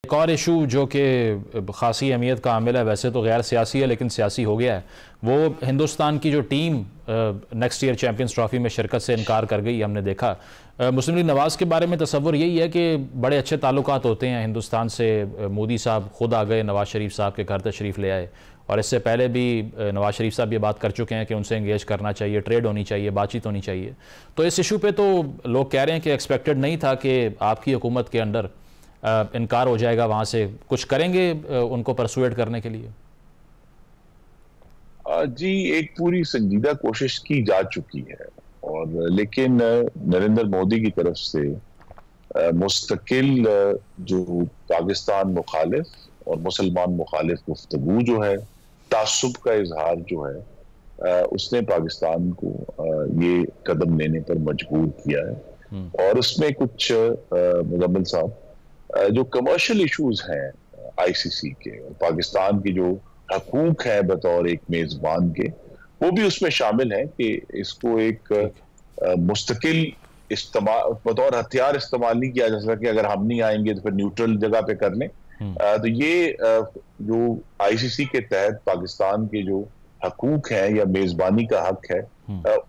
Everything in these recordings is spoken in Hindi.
एक और इशू जो कि ख़ासी अहमियत का हामिल है, वैसे तो गैर सियासी है लेकिन सियासी हो गया है, वो हिंदुस्तान की जो team next year champions trophy में शिरकत से इनकार कर गई। हमने देखा मुस्लिम लीग नवाज़ के बारे में तसव्वुर यही है कि बड़े अच्छे ताल्लुकात होते हैं हिंदुस्तान से। मोदी साहब खुद आ गए, नवाज़ शरीफ साहब के घर तशरीफ़ ले आए, और इससे पहले भी नवाज़ शरीफ साहब ये बात कर चुके हैं कि उनसे इंगेज करना चाहिए, ट्रेड होनी चाहिए, बातचीत होनी चाहिए। तो इस इशू पे तो लोग कह रहे हैं कि एक्सपेक्टेड नहीं था कि आपकी हुकूमत के अंडर इनकार हो जाएगा, वहाँ से कुछ करेंगे उनको परसुएट करने के लिए? जी, एक पूरी संजीदा कोशिश की जा चुकी है, और लेकिन नरेंद्र मोदी की तरफ से मुस्तकिल जो पाकिस्तान मुखालिफ और मुसलमान मुखालिफ गुफ्तगू जो है, तासुब का इजहार जो है, उसने पाकिस्तान को ये कदम लेने पर मजबूर किया है। और उसमें कुछ मुजम्मिल साहब जो कमर्शियल इश्यूज हैं आईसीसी के और पाकिस्तान की जो हकूक है बतौर एक मेजबान के, वो भी उसमें शामिल है कि इसको एक मुस्तकिल इस्तेमाल बतौर हथियार इस्तेमाल नहीं किया जा सकता कि अगर हम नहीं आएंगे तो फिर न्यूट्रल जगह पे कर लें। तो ये जो आईसीसी के तहत पाकिस्तान के जो हकूक है या मेजबानी का हक है,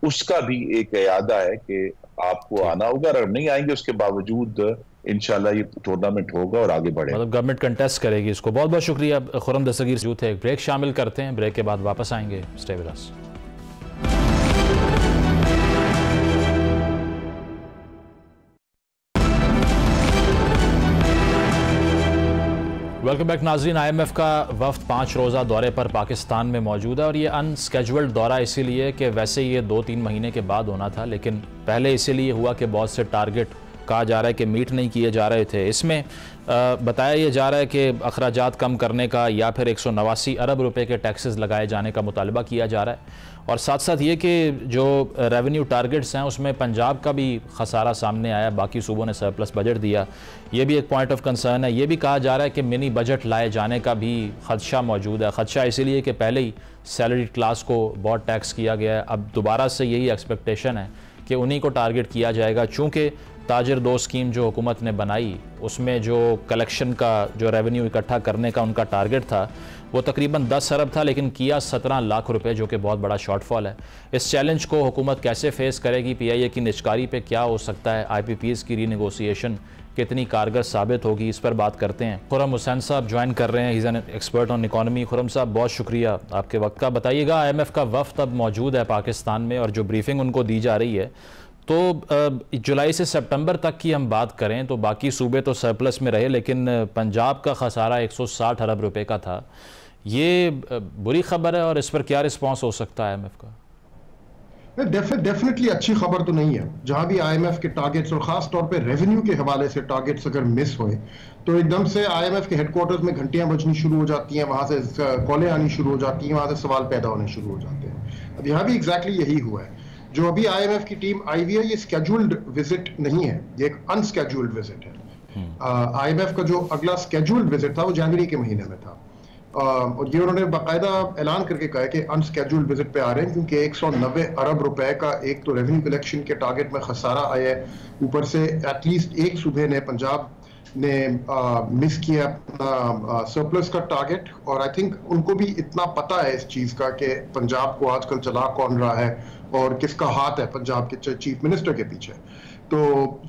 उसका भी एक इरादा है कि आपको आना होगा, और नहीं आएंगे उसके बावजूद इंशाल्लाह ये टूर्नामेंट होगा और आगे बढ़ेगा। मतलब गवर्नमेंट कंटेस्ट करेगी इसको। बहुत बहुत शुक्रिया खुर्रम दस्तगीर जो थे। एक ब्रेक शामिल करते हैं, ब्रेक के बाद वापस आएंगे। Stay with us. Welcome back नाजरीन। IMF का वफ्द 5 रोज़ा दौरे पर पाकिस्तान में मौजूद है, और ये अनस्केजुअल्ड दौरा इसीलिए कि वैसे ये 2-3 महीने के बाद होना था, लेकिन पहले इसीलिए हुआ कि बहुत से टारगेट कहा जा रहा है कि मीट नहीं किए जा रहे थे। इसमें बताया ये जा रहा है कि अखराजात कम करने का या फिर 189 अरब रुपए के टैक्सेस लगाए जाने का मुतालबा किया जा रहा है, और साथ साथ ये कि जो रेवेन्यू टारगेट्स हैं उसमें पंजाब का भी खसारा सामने आया, बाकी सूबों ने सरप्लस बजट दिया, ये भी एक पॉइंट ऑफ कंसर्न है। ये भी कहा जा रहा है कि मिनी बजट लाए जाने का भी खदशा मौजूद है। खदशा इसीलिए कि पहले ही सैलरी क्लास को बहुत टैक्स किया गया है, अब दोबारा से यही एक्सपेक्टेशन है कि उन्हीं को टारगेट किया जाएगा। चूँकि ताजिर दो स्कीम जो हुकूमत ने बनाई, उसमें जो कलेक्शन का, जो रेवेन्यू इकट्ठा करने का उनका टारगेट था, वो तकरीबन 10 अरब था, लेकिन किया 17 लाख रुपए, जो कि बहुत बड़ा शॉर्टफॉल है। इस चैलेंज को हुकूमत कैसे फेस करेगी? PIA की निजकारी पे क्या हो सकता है? IPPs की रीनेगोशिएशन कितनी कारगर साबित होगी? इस पर बात करते हैं। खुर्रम हुसैन साहब ज्वाइन कर रहे हैं, he is an expert on economy. Khurram साहब, बहुत शुक्रिया आपके वक्त का। बताइएगा, IMF का वफ्द अब मौजूद है पाकिस्तान में, और जो ब्रीफिंग उनको दी जा रही है, तो जुलाई से सितंबर तक की हम बात करें तो बाकी सूबे तो सरप्लस में रहे, लेकिन पंजाब का खसारा 160 अरब रुपए का था। ये बुरी खबर है, और इस पर क्या रिस्पांस हो सकता है IMF का? डेफिनेटली अच्छी खबर तो नहीं है। जहां भी IMF के टारगेट्स और खास तौर पे रेवेन्यू के हवाले से टारगेट्स अगर मिस हुए तो एकदम से IMF के हेडक्वार्टर्स में घंटियां बजनी शुरू हो जाती हैं, वहां से कॉलें आनी शुरू हो जाती हैं, वहां से सवाल पैदा होने शुरू हो जाते हैं। अब यहाँ भी एग्जैक्टली यही हुआ है। जो अभी IMF की टीम आई हुई है, ये स्केड्यूल्ड विजिट नहीं है, ये एक अनस्केड्यूल्ड विजिट है। IMF का जो अगला स्केड्यूल्ड विजिट था वो जनवरी के महीने में था, और ये उन्होंने बाकायदा ऐलान करके कहा है कि अनस्केड्यूल्ड विजिट पे आ रहे हैं, क्योंकि 190 अरब रुपए का एक तो रेवेन्यू कलेक्शन के टारगेट में खसारा आया है, ऊपर से एटलीस्ट एक सूबे ने, पंजाब ने मिस किया अपना सरप्लस का टारगेट। और आई थिंक उनको भी इतना पता है इस चीज का कि पंजाब को आजकल चला कौन रहा है और किसका हाथ है पंजाब के चीफ मिनिस्टर के पीछे। तो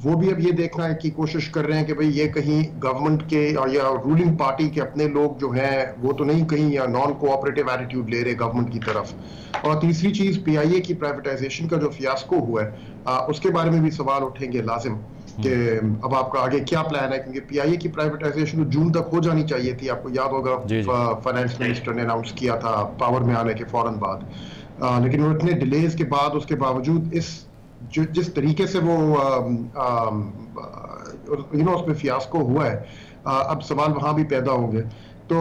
वो भी अब ये देखना है की कोशिश कर रहे हैं कि भाई ये कहीं गवर्नमेंट के या रूलिंग पार्टी के अपने लोग जो हैं वो तो नहीं कहीं या नॉन कोऑपरेटिव एटीट्यूड ले रहे गवर्नमेंट की तरफ। और तीसरी चीज PIA की प्राइवेटाइजेशन का जो फियास्को हुआ है, उसके बारे में भी सवाल उठेंगे लाजिम कि अब आपका आगे क्या प्लान है, क्योंकि PIA की प्राइवेटाइजेशन तो जून तक हो जानी चाहिए थी। आपको याद होगा फाइनेंस मिनिस्टर ने अनाउंस किया था पावर में आने के फौरन बाद, लेकिन वो इतने डिलेज के बाद, उसके बावजूद इस जिस तरीके से वो उसमें फियास्को हुआ है, अब सवाल वहां भी पैदा होंगे। तो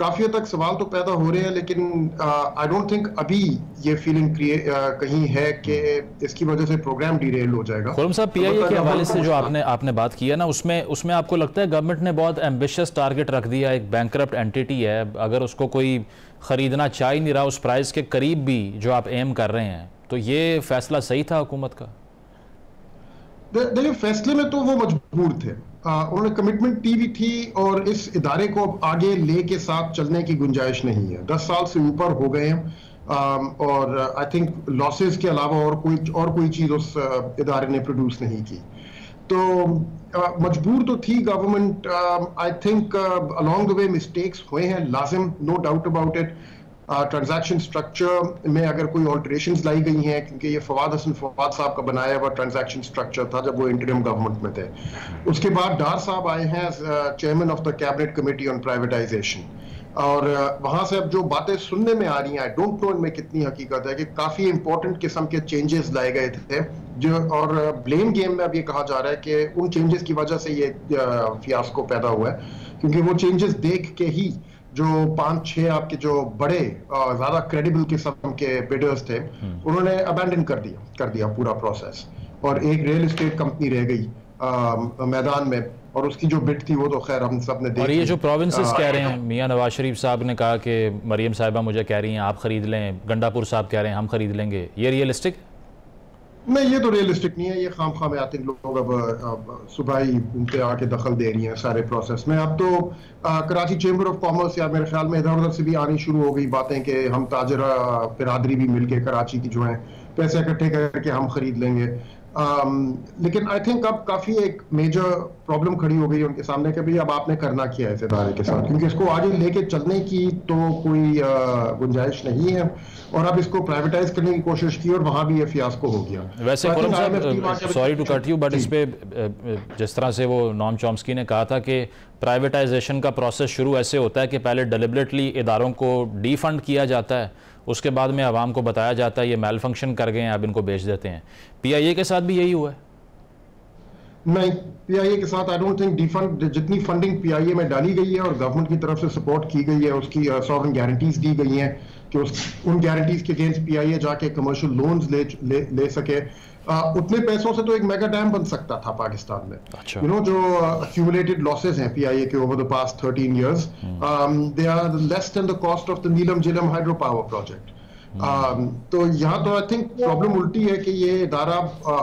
काफी हद तक सवाल तो पैदा हो रहे हैं, लेकिन आई डोंट थिंक अभी ये फीलिंग कहीं है कि इसकी वजह से प्रोग्राम डिरेल हो जाएगा। खुर्रम साहब, PIA के हवाले से जो आपने बात की है ना, उसमें आपको लगता है गवर्नमेंट ने बहुत एम्बिशियस टारगेट रख दिया? एक बैंकरप्ट एंटिटी है, अगर उसको कोई खरीदना चाह ही नहीं रहा, उस प्राइस के करीब भी जो आप एम कर रहे हैं, तो ये फैसला सही था हुकूमत का? देखिए, फैसले में तो वो मजबूर थे। उन्होंने कमिटमेंट दी भी थी और इस इदारे को आगे लेके साथ चलने की गुंजाइश नहीं है। 10 साल से ऊपर हो गए हैं और आई थिंक लॉसेस के अलावा और कोई चीज उस इदारे ने प्रोड्यूस नहीं की। तो मजबूर तो थी government. I think along the way mistakes हुए हैं लाजिम, no doubt about it. Transaction structure में अगर कोई ऑल्टरेशंस लाई गई हैं, क्योंकि ये फवाद हसन फवाद साहब का बनाया हुआ ट्रांजैक्शन स्ट्रक्चर था जब वो इंटरिम गवर्नमेंट में थे। उसके बाद डार साहब आए हैं chairman of the cabinet committee on privatisation, और वहां से अब जो बातें सुनने में आ रही हैं, आई डोंट नो इनमें कितनी हकीकत है, कि काफी इंपॉर्टेंट किस्म के चेंजेस लाए गए थे जो, और ब्लेम गेम में अब ये कहा जा रहा है कि उन चेंजेस की वजह से ये फियास्को पैदा हुआ है, क्योंकि वो चेंजेस देख के ही जो 5-6 आपके जो बड़े ज्यादा क्रेडिबल किस्म के बिडर्स थे उन्होंने अबैंडन कर दिया पूरा प्रोसेस, और एक रियल एस्टेट कंपनी रह गई मैदान में, और उसकी जो बिड थी वो तो खैर हम सब ने देखी। और ये जो प्रोविंसेस कह रहे हैं, मियां नवाज शरीफ साहब ने कहा कि मरियम साहिबा मुझे कह रही हैं आप खरीद लें, गंडापुर साहब कह रहे हैं हम खरीद लेंगे, ये रियलिस्टिक? नहीं, ये तो रियलिस्टिक नहीं है। ये खाम में आते लोग अब सुबह ही उन पे आके दखल दे रही हैं सारे प्रोसेस में। अब तो कराची चेंबर ऑफ कॉमर्स या मेरे ख्याल में इधर उधर से भी आनी शुरू हो गई बातें कि हम ताजरा बिरादरी भी मिलके कराची की जो है पैसे इकट्ठे करके हम खरीद लेंगे। लेकिन आई थिंक अब काफी एक मेजर प्रॉब्लम खड़ी हो गई उनके सामने कि भाई अब आपने करना क्या है इस इदारे के साथ, क्योंकि इसको आगे लेके चलने की तो कोई गुंजाइश नहीं है, और अब इसको प्राइवेटाइज करने की कोशिश की और वहां भी ये फियास्को हो गया। वैसे sorry to cut you, but इस पे जिस तरह से वो नॉम चॉम्स्की ने कहा था कि प्राइवेटाइजेशन का प्रोसेस शुरू ऐसे होता है कि पहले डेलिबरेटली इदारों को डीफंड किया जाता है, उसके बाद में आवाम को बताया जाता है ये मेल फंक्शन कर गए हैं अब इनको बेच देते हैं। पीआईए के साथ भी यही हुआ है? नहीं, पीआईए के साथ आई डोंट थिंक डिफंड, जितनी फंडिंग पीआईए में डाली गई है और गवर्नमेंट की तरफ से सपोर्ट की गई है, उसकी सॉवरेन गारंटीज दी गई हैं कि उन गारंटीज के अगेंस्ट पीआईए जाके कमर्शियल लोन्स ले सके। उतने पैसों से तो एक मेगा डैम बन सकता था पाकिस्तान में। अच्छा। यू नो जो अक्यूमुलेटेड लॉसेस हैं पीआईए के over the past 13 years, they are less than the cost of the Neelum Jhelum hydro power project. तो यहाँ तो आई थिंक प्रॉब्लम उल्टी है कि ये इदारा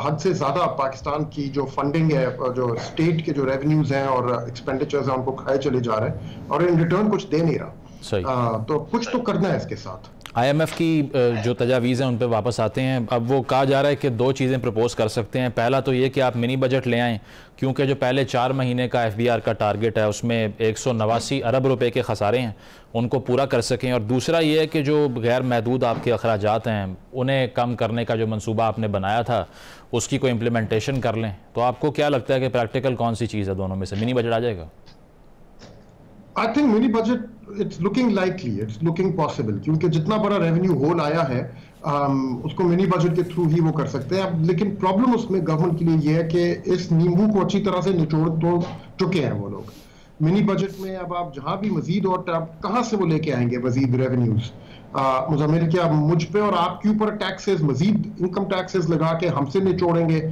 हद से ज्यादा पाकिस्तान की जो फंडिंग है, जो स्टेट के जो रेवेन्यूज हैं और एक्सपेंडिचर्स हैं उनको खाए चले जा रहे हैं, और इन रिटर्न कुछ दे नहीं रहा। तो कुछ तो करना है इसके साथ। IMF की जो तजावीज़ हैं उन पे वापस आते हैं। अब वो कहा जा रहा है कि 2 चीज़ें प्रपोज कर सकते हैं। पहला तो ये कि आप मिनी बजट ले आएँ, क्योंकि जो पहले 4 महीने का FBR का टारगेट है उसमें 189 अरब रुपए के खसारे हैं, उनको पूरा कर सकें। और दूसरा ये है कि जो गैर महदूद आपके अखराजात हैं उन्हें कम करने का जो मंसूबा आपने बनाया था उसकी कोई इम्प्लीमेंटेशन कर लें। तो आपको क्या लगता है कि प्रैक्टिकल कौन सी चीज़ है दोनों में से? मिनी बजट आ जाएगा? I think mini budget it's looking likely, it's looking possible, क्योंकि जितना बड़ा रेवेन्यू होल आया है उसको मिनी बजट के थ्रू ही वो कर सकते हैं। अब लेकिन प्रॉब्लम उसमें गवर्नमेंट के लिए ये है कि इस नींबू को अच्छी तरह से निचोड़ तो चुके हैं वो लोग। मिनी बजट में अब आप जहां भी मजीद, और कहां से वो लेके आएंगे मजीद रेवेन्यूज? मुजम्मिल क्या मुझ पे और आपके ऊपर टैक्सेस, मजीद इनकम टैक्सेस लगा के हमसे निचोड़ेंगे,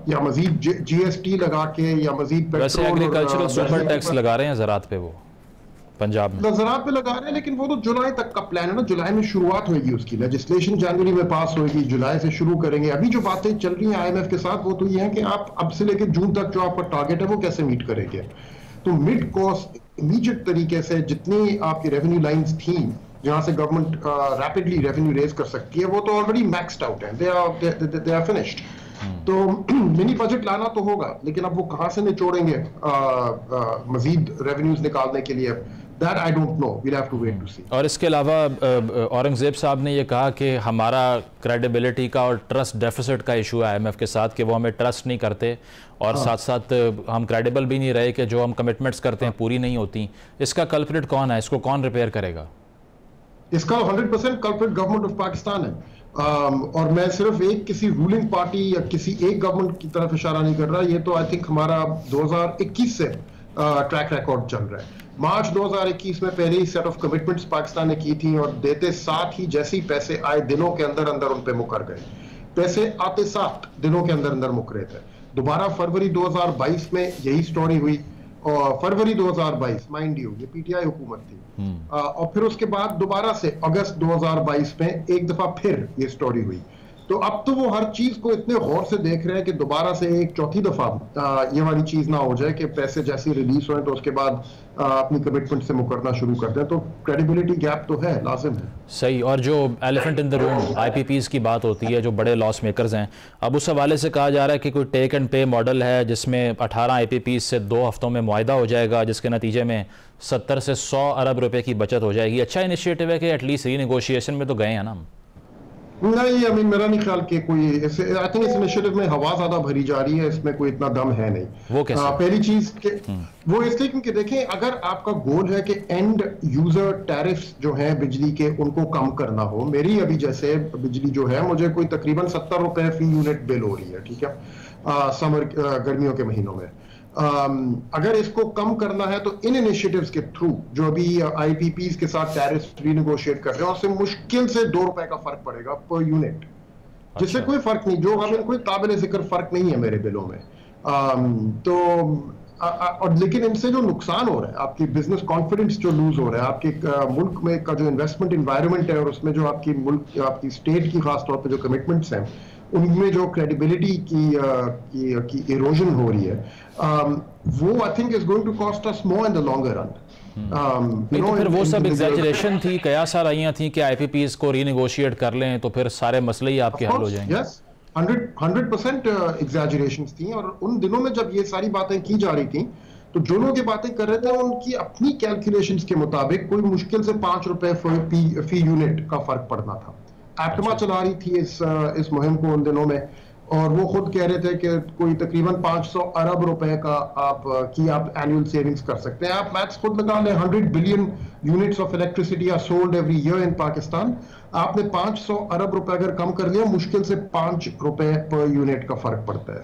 या मजीद GST लगा के, या मजीद वैसे एग्रीकल्चरल सुपर टैक्स लगा रहे हैं ज़रात पे, वो पंजाब में ज़रात पे लगा रहे हैं, लेकिन वो तो जुलाई तक का प्लान है ना। जुलाई में शुरुआत होगी उसकी, लेजिस्लेशन जनवरी में पास होगी, जुलाई से शुरू करेंगे। अभी जो बातें चल रही हैं IMF के साथ वो तो ये है कि आप अब से लेकर जून तक जो आपका टारगेट है वो कैसे मीट करेंगे। तो मिड कॉस्ट इमीडिएट तरीके से जितनी आपकी रेवेन्यू लाइंस थी जहां से गवर्नमेंट रैपिडली रेवेन्यू रेज कर सकती है वो तो ऑलरेडी मैक्स्ड आउट है, दे आर फिनिश्ड। तो मिनी बजट लाना तो होगा, लेकिन अब वो कहां से निचोड़ेंगे मजीद रेवेन्यूज निकालने के लिए, that I don't know, we'll have to wait to see। और इसके अलावा औरंगजेब साहब ने ये कहा कि हमारा क्रेडिबिलिटी का और ट्रस्ट डेफिसिट का इशू है IMF के साथ, कि वो हमें ट्रस्ट नहीं करते, और साथ साथ हम क्रेडिबल भी नहीं रहे कि जो हम कमिटमेंट्स करते हैं पूरी नहीं होती। इसका कल्प्रिट कौन है? इसको कौन रिपेयर करेगा? इसका 100% कल्प्रिट गवर्नमेंट ऑफ पाकिस्तान है। और मैं सिर्फ एक किसी रूलिंग पार्टी या किसी एक गवर्नमेंट की तरफ इशारा नहीं कर रहा, ये तो आई थिंक हमारा 2021 से ट्रैक रिकॉर्ड चल रहा है। मार्च 2021 में पहले ही सेट ऑफ कमिटमेंट्स पाकिस्तान ने की थी, और देते साथ ही जैसे ही पैसे आए दिनों के अंदर अंदर उन पे मुकर गए। पैसे आते साथ दिनों के अंदर अंदर मुकरे थे। दोबारा फरवरी 2022 में यही स्टोरी हुई, और फरवरी 2022 माइंड यू ये PTI हुकूमत थी, और फिर उसके बाद दोबारा से अगस्त 2022 में एक दफा फिर ये स्टोरी हुई। तो अब तो वो हर चीज को इतने गौर से देख रहे हैं कि दोबारा से एक चौथी दफा ये वाली चीज ना हो जाए कि पैसे जैसे रिलीज हो तो उसके बाद अपनी कमिटमेंट से मुकरना शुरू कर दें। तो क्रेडिबिलिटी गैप तो है, लाजिम है। सही। और जो elephant in the room IPPs की बात होती है, जो बड़े लॉस मेकर्स हैं, अब उस हवाले से कहा जा रहा है कि कोई टेक एंड पे मॉडल है जिसमें 18 आईपीपीज से 2 हफ्तों में मुआहदा हो जाएगा, जिसके नतीजे में 70 से 100 अरब रुपए की बचत हो जाएगी। अच्छा इनिशिएटिव है कि एटलीस्ट रीनेगोशिएशन में तो गए हैं ना? नहीं, आई मीन मेरा नहीं ख्याल कि कोई आई थिंक इस इनिशिएटिव में हवा ज्यादा भरी जा रही है, इसमें कोई इतना दम है नहीं। वो कैसे? पहली चीज के वो इसलिए क्योंकि देखें, अगर आपका गोल है कि एंड यूजर टैरिफ्स जो हैं बिजली के उनको कम करना हो, मेरी अभी जैसे बिजली जो है मुझे कोई तकरीबन 70 रुपए फी यूनिट बिल हो रही है, ठीक है, समर गर्मियों के महीनों में। अगर इसको कम करना है तो इन इनिशिएटिव्स के थ्रू जो अभी आईपीपीज के साथ टैरिफ रीनेगोशिएट कर रहे हैं, उससे मुश्किल से 2 रुपए का फर्क पड़ेगा पर यूनिट, जिससे कोई फर्क नहीं, जो हमें कोई काबिल जिक्र फर्क नहीं है मेरे बिलों में। और लेकिन इनसे जो नुकसान हो रहा है, आपकी बिजनेस कॉन्फिडेंस जो लूज हो रहा है, आपके मुल्क में का जो इन्वेस्टमेंट इन्वायरमेंट है और उसमें जो आपकी स्टेट की खास तौर पे जो कमिटमेंट्स हैं, उनमें जो क्रेडिबिलिटी की इरोजन हो रही है, वो I think is going to cost us more in the longer run. तो फिर वो सब एग्जैजरेशन थी, कयास आ रही थी कि आईपीपीज को रीनेगोशिएट कर लें तो फिर सारे मसले ही आपके हल हो जाएंगे। यस, 100% एग्जैजरेशंस थी। और उन दिनों में जब ये सारी बातें की जा रही थी तो जो लोग ये बातें कर रहे थे उनकी अपनी कैलकुलेशंस के मुताबिक कोई मुश्किल से 5 रुपए फी यूनिट का फर्क पड़ना था। एप्टमा चला रही थी इस मुहिम को उन दिनों में, और वो खुद कह रहे थे कि कोई तकरीबन 500 अरब रुपए का आप एनुअल सेविंग्स कर सकते हैं। आप मैथ्स खुद लगा लें, 100 billion units of electricity are sold every year in Pakistan. आपने 500 अरब रुपए अगर कम कर लिया, मुश्किल से 5 रुपए पर यूनिट का फर्क पड़ता है।